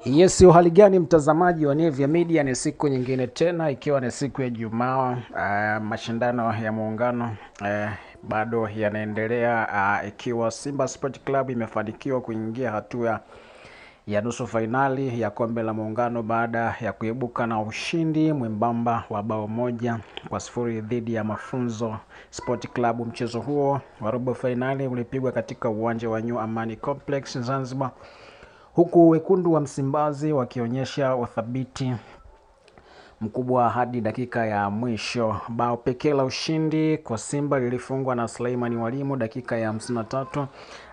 Yes, uhali gani mtazamaji wa Nevia Media, ni siku nyingine tena ikiwa ni siku ya Jumaa. Mashindano ya muungano bado yanaendelea, ikiwa Simba Sport Club imefanikiwa kuingia hatua ya nusu fainali ya kombe la muungano baada ya kuibuka na ushindi mwembamba wa bao 1-0 dhidi ya Mafunzo Sport Club. Mchezo huo wa robo fainali ulipigwa katika uwanja wa New Amani Complex Zanzibar, huku wekundu wa Msimbazi wakionyesha uthabiti mkubwa hadi dakika ya mwisho. Bao pekee la ushindi kwa Simba lilifungwa na Suleiman Walimu dakika ya 53,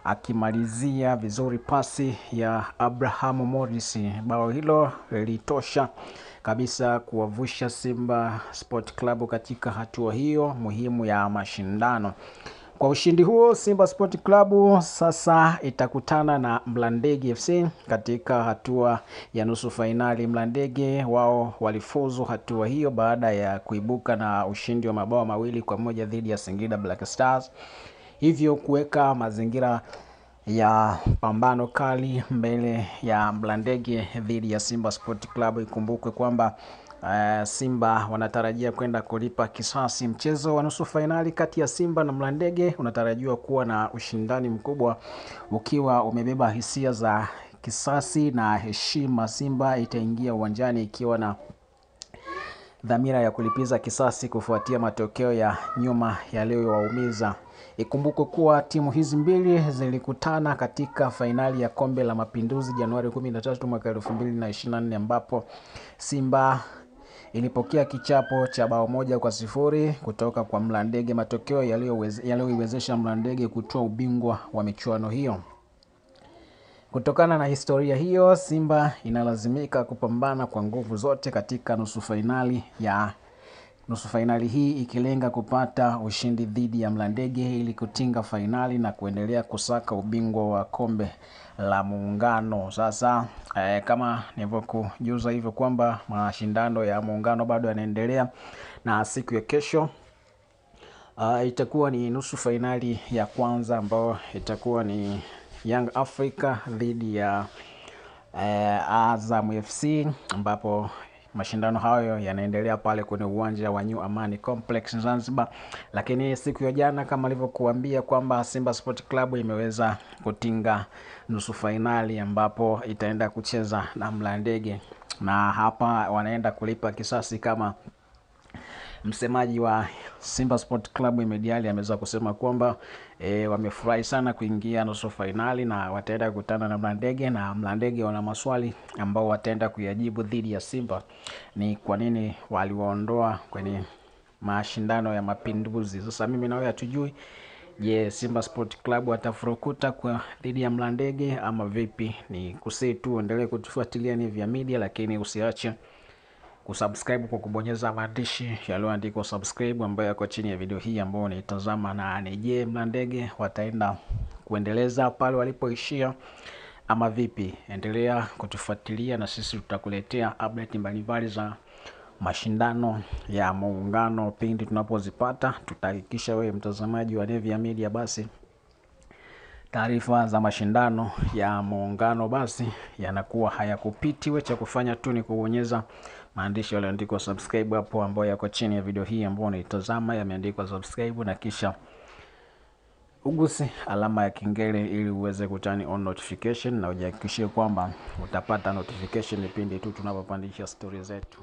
akimalizia vizuri pasi ya Abraham Morris. Bao hilo lilitosha kabisa kuwavusha Simba Sport Club katika hatua hiyo muhimu ya mashindano. Kwa ushindi huo, Simba Sport Club sasa itakutana na Mlandege FC katika hatua ya nusu fainali. Mlandege wao walifuzu hatua hiyo baada ya kuibuka na ushindi wa mabao 2-1 dhidi ya Singida Black Stars, hivyo kuweka mazingira ya pambano kali mbele ya Mlandege dhidi ya Simba Sport Club. Ikumbukwe kwamba Simba wanatarajia kwenda kulipa kisasi. Mchezo wa nusu fainali kati ya Simba na Mlandege unatarajiwa kuwa na ushindani mkubwa, ukiwa umebeba hisia za kisasi na heshima. Simba itaingia uwanjani ikiwa na dhamira ya kulipiza kisasi kufuatia matokeo ya nyuma yaliyowaumiza. Ikumbukwe kuwa timu hizi mbili zilikutana katika fainali ya Kombe la Mapinduzi Januari 13 mwaka 2024, ambapo Simba ilipokea kichapo cha bao 1-0 kutoka kwa Mlandege, matokeo yaliyoiwezesha Mlandege kutoa ubingwa wa michuano hiyo. Kutokana na historia hiyo, Simba inalazimika kupambana kwa nguvu zote katika nusu fainali hii, ikilenga kupata ushindi dhidi ya Mlandege ili kutinga fainali na kuendelea kusaka ubingwa wa kombe la muungano. Sasa kama nilivyokujuza hivyo kwamba mashindano ya muungano bado yanaendelea, na siku ya kesho itakuwa ni nusu fainali ya kwanza ambayo itakuwa ni Young Africa dhidi ya Azam FC, ambapo mashindano hayo yanaendelea pale kwenye uwanja wa New Amani Complex Zanzibar. Lakini siku ya jana, kama nilivyokuambia kwamba Simba Sport Club imeweza kutinga nusu fainali, ambapo itaenda kucheza na Mlandege, na hapa wanaenda kulipa kisasi. Kama msemaji wa Simba Sport Club Imediali ameweza kusema kwamba wamefurahi sana kuingia nusu fainali na wataenda kukutana na Mlandege, na Mlandege wana maswali ambao wataenda kuyajibu dhidi ya Simba. Ni kwa nini waliwaondoa kwenye mashindano ya Mapinduzi? Sasa mimi na wewe hatujui, je, Simba Sport Club watafurukuta kwa dhidi ya Mlandege ama vipi? Ni kusii tu endelee kutufuatilia Nevia Media, lakini usiache kusubscribe kwa kubonyeza maandishi yaliyoandikwa subscribe ambayo yako chini ya video hii ambayo unaitazama. Na ni je, Mlandege wataenda kuendeleza pale walipoishia ama vipi? Endelea kutufuatilia na sisi tutakuletea update mbalimbali za mashindano ya muungano pindi tunapozipata. Tutahakikisha wewe mtazamaji wa Nevia Media basi taarifa za mashindano ya muungano basi yanakuwa hayakupiti. Wewe cha kufanya tu ni kubonyeza maandishi yaliyoandikwa subscribe hapo ambayo yako chini ya video hii ambayo unaitazama, yameandikwa subscribe, na kisha uguse alama ya kengele ili uweze kutani on notification na ujihakikishie kwamba utapata notification pindi tu tunapopandisha story zetu.